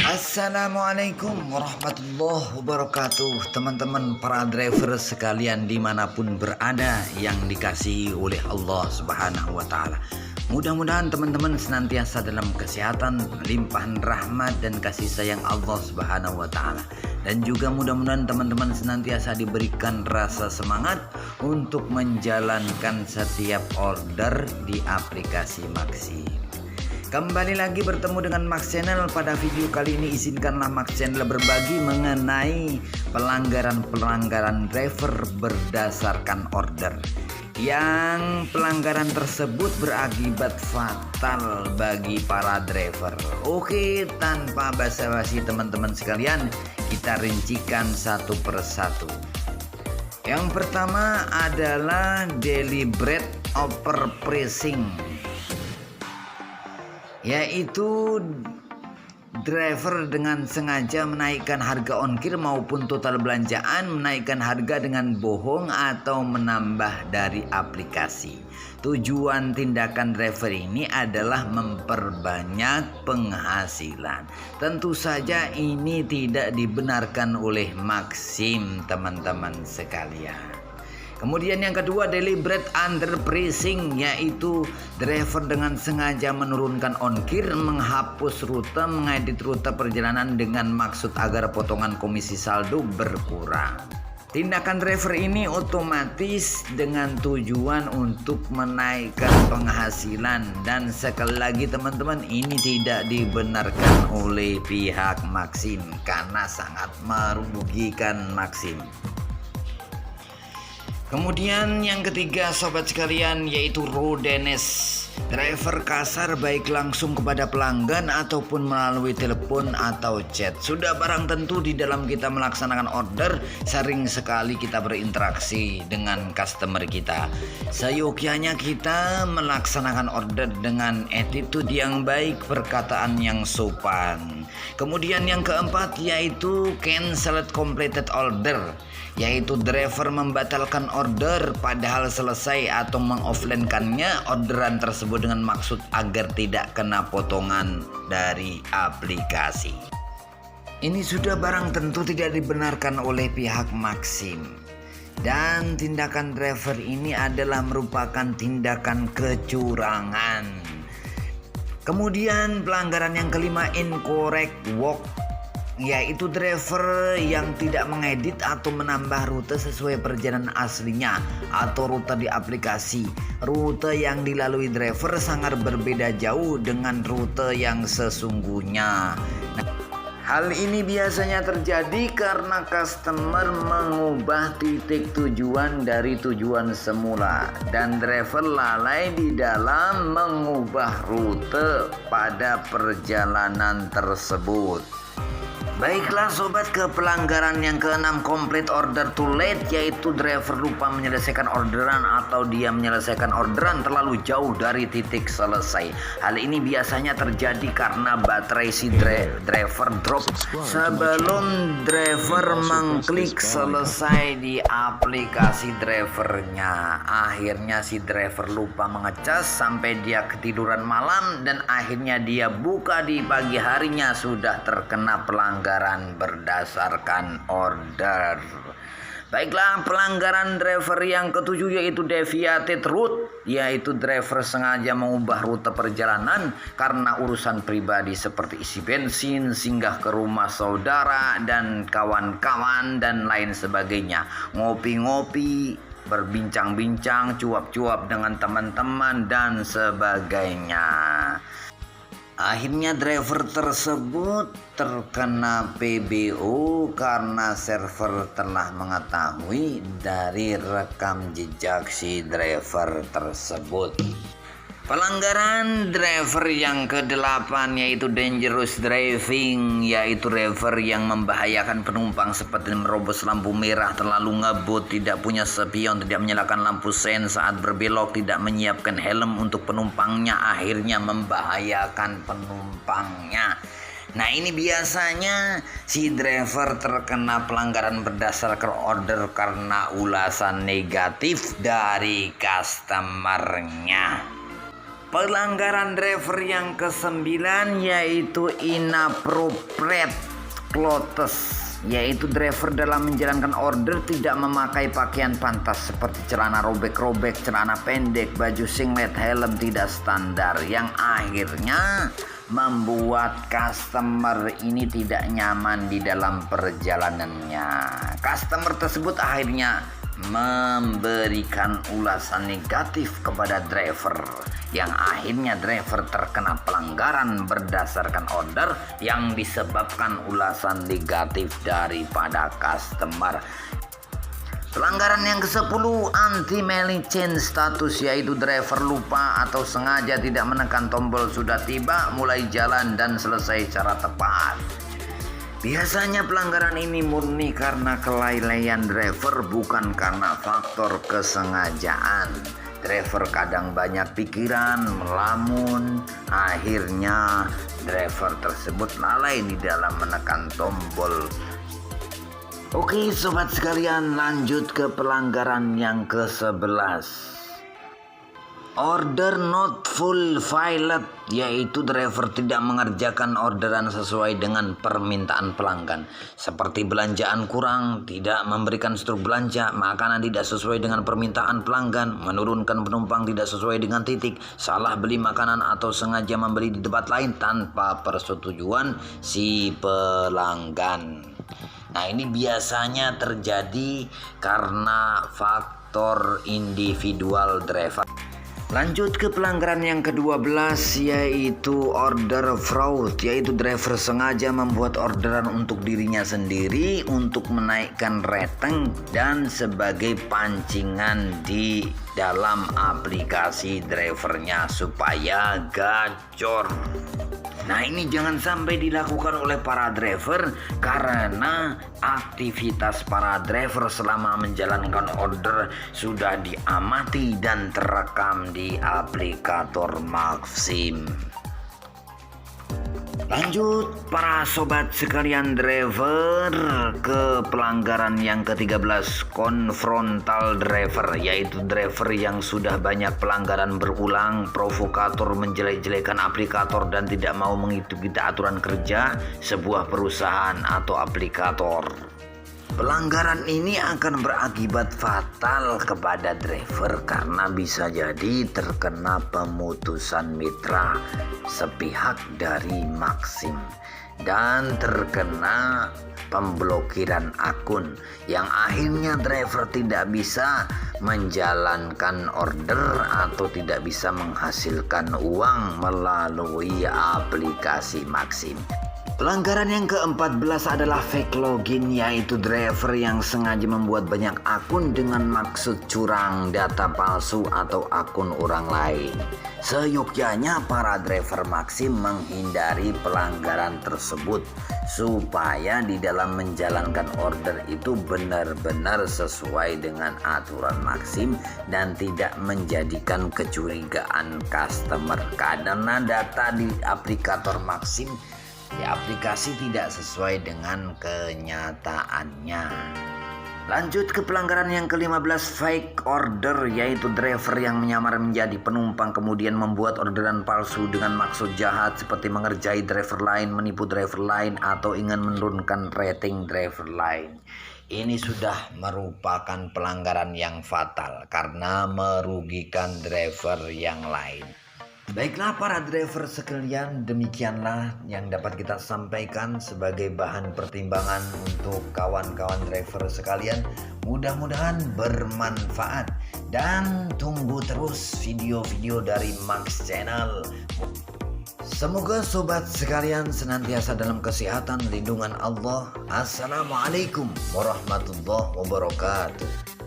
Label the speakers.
Speaker 1: Assalamualaikum warahmatullahi wabarakatuh. Teman-teman para driver sekalian dimanapun berada yang dikasihi oleh Allah Subhanahu wa Ta'ala, mudah-mudahan teman-teman senantiasa dalam kesehatan, limpahan rahmat dan kasih sayang Allah Subhanahu wa Ta'ala. Dan juga mudah-mudahan teman-teman senantiasa diberikan rasa semangat untuk menjalankan setiap order di aplikasi Maxim. Kembali lagi bertemu dengan Max Channel. Pada video kali ini izinkanlah Max Channel berbagi mengenai pelanggaran driver berdasarkan order, yang pelanggaran tersebut berakibat fatal bagi para driver. Oke, tanpa basa-basi teman-teman sekalian, kita rincikan satu persatu. Yang pertama adalah deliberate overpricing, yaitu driver dengan sengaja menaikkan harga ongkir maupun total belanjaan, menaikkan harga dengan bohong atau menambah dari aplikasi. Tujuan tindakan driver ini adalah memperbanyak penghasilan. Tentu saja ini tidak dibenarkan oleh Maxim, teman-teman sekalian. Kemudian yang kedua, deliberate underpricing, yaitu driver dengan sengaja menurunkan ongkir, menghapus rute, mengedit rute perjalanan dengan maksud agar potongan komisi saldo berkurang. Tindakan driver ini otomatis dengan tujuan untuk menaikkan penghasilan, dan sekali lagi teman-teman, ini tidak dibenarkan oleh pihak Maxim karena sangat merugikan Maxim. Kemudian yang ketiga sobat sekalian, yaitu rudeness. Driver kasar baik langsung kepada pelanggan ataupun melalui telepon atau chat. Sudah barang tentu di dalam kita melaksanakan order sering sekali kita berinteraksi dengan customer kita. Seyogyanya kita melaksanakan order dengan attitude yang baik, perkataan yang sopan. Kemudian yang keempat yaitu canceled completed order, yaitu driver membatalkan order padahal selesai atau mengoffline-kannya orderan tersebut dengan maksud agar tidak kena potongan dari aplikasi. Ini sudah barang tentu tidak dibenarkan oleh pihak Maxim, dan tindakan driver ini adalah merupakan tindakan kecurangan. Kemudian pelanggaran yang kelima, incorrect walk, yaitu driver yang tidak mengedit atau menambah rute sesuai perjalanan aslinya atau rute di aplikasi. Rute yang dilalui driver sangat berbeda jauh dengan rute yang sesungguhnya. Hal ini biasanya terjadi karena customer mengubah titik tujuan dari tujuan semula dan driver lalai di dalam mengubah rute pada perjalanan tersebut. Baiklah sobat, ke pelanggaran yang keenam, complete order too late, yaitu driver lupa menyelesaikan orderan atau dia menyelesaikan orderan terlalu jauh dari titik selesai. Hal ini biasanya terjadi karena baterai si driver drop sebelum driver mengklik selesai di aplikasi drivernya. Akhirnya si driver lupa mengecas sampai dia ketiduran malam, dan akhirnya dia buka di pagi harinya sudah terkena pelanggaran berdasarkan order. Baiklah, pelanggaran driver yang ketujuh yaitu deviated route, yaitu driver sengaja mengubah rute perjalanan karena urusan pribadi seperti isi bensin, singgah ke rumah saudara dan kawan-kawan dan lain sebagainya, ngopi-ngopi, berbincang-bincang, cuap-cuap dengan teman-teman dan sebagainya. Akhirnya driver tersebut terkena PBO karena server telah mengetahui dari rekam jejak si driver tersebut. Pelanggaran driver yang ke-8 yaitu dangerous driving, yaitu driver yang membahayakan penumpang seperti merobos lampu merah, terlalu ngebut, tidak punya spion, tidak menyalakan lampu sen saat berbelok, tidak menyiapkan helm untuk penumpangnya, akhirnya membahayakan penumpangnya. Nah, ini biasanya si driver terkena pelanggaran berdasarkan order karena ulasan negatif dari customernya. Pelanggaran driver yang ke-9 yaitu inappropriate clothes, yaitu driver dalam menjalankan order tidak memakai pakaian pantas seperti celana robek-robek, celana pendek, baju singlet, helm tidak standar, yang akhirnya membuat customer ini tidak nyaman di dalam perjalanannya. Customer tersebut akhirnya memberikan ulasan negatif kepada driver, yang akhirnya driver terkena pelanggaran berdasarkan order yang disebabkan ulasan negatif daripada customer. Pelanggaran yang ke-10 anti-mailing change status, yaitu driver lupa atau sengaja tidak menekan tombol sudah tiba, mulai jalan, dan selesai secara tepat. Biasanya pelanggaran ini murni karena kelalaian driver, bukan karena faktor kesengajaan. Driver kadang banyak pikiran, melamun, akhirnya driver tersebut lalai di dalam menekan tombol. Oke sobat sekalian, lanjut ke pelanggaran yang ke-11. Order not fulfilled, yaitu driver tidak mengerjakan orderan sesuai dengan permintaan pelanggan, seperti belanjaan kurang, tidak memberikan struk belanja, makanan tidak sesuai dengan permintaan pelanggan, menurunkan penumpang tidak sesuai dengan titik, salah beli makanan atau sengaja membeli di tempat lain tanpa persetujuan si pelanggan. Nah, ini biasanya terjadi karena faktor individual driver. Lanjut ke pelanggaran yang ke-12, yaitu order fraud, yaitu driver sengaja membuat orderan untuk dirinya sendiri untuk menaikkan rating dan sebagai pancingan di dalam aplikasi drivernya supaya gacor. Nah, ini jangan sampai dilakukan oleh para driver, karena aktivitas para driver selama menjalankan order sudah diamati dan terekam di aplikator Maxim. Lanjut para sobat sekalian driver ke pelanggaran yang ke-13, konfrontal driver, yaitu driver yang sudah banyak pelanggaran berulang, provokator, menjelek-jelekan aplikator dan tidak mau mengikuti aturan kerja sebuah perusahaan atau aplikator. Pelanggaran ini akan berakibat fatal kepada driver karena bisa jadi terkena pemutusan mitra sepihak dari Maxim dan terkena pemblokiran akun, yang akhirnya driver tidak bisa menjalankan order atau tidak bisa menghasilkan uang melalui aplikasi Maxim. Pelanggaran yang ke-14 adalah fake login, yaitu driver yang sengaja membuat banyak akun dengan maksud curang data palsu atau akun orang lain. Seyogyanya para driver Maxim menghindari pelanggaran tersebut supaya di dalam menjalankan order itu benar-benar sesuai dengan aturan Maxim dan tidak menjadikan kecurigaan customer, karena data di aplikator Maxim di aplikasi tidak sesuai dengan kenyataannya. Lanjut ke pelanggaran yang ke-15, fake order, yaitu driver yang menyamar menjadi penumpang kemudian membuat orderan palsu dengan maksud jahat seperti mengerjai driver lain, menipu driver lain, atau ingin menurunkan rating driver lain. Ini sudah merupakan pelanggaran yang fatal karena merugikan driver yang lain. Baiklah para driver sekalian, demikianlah yang dapat kita sampaikan sebagai bahan pertimbangan untuk kawan-kawan driver sekalian. Mudah-mudahan bermanfaat dan tunggu terus video-video dari Max Channel. Semoga sobat sekalian senantiasa dalam kesehatan lindungan Allah. Assalamualaikum warahmatullahi wabarakatuh.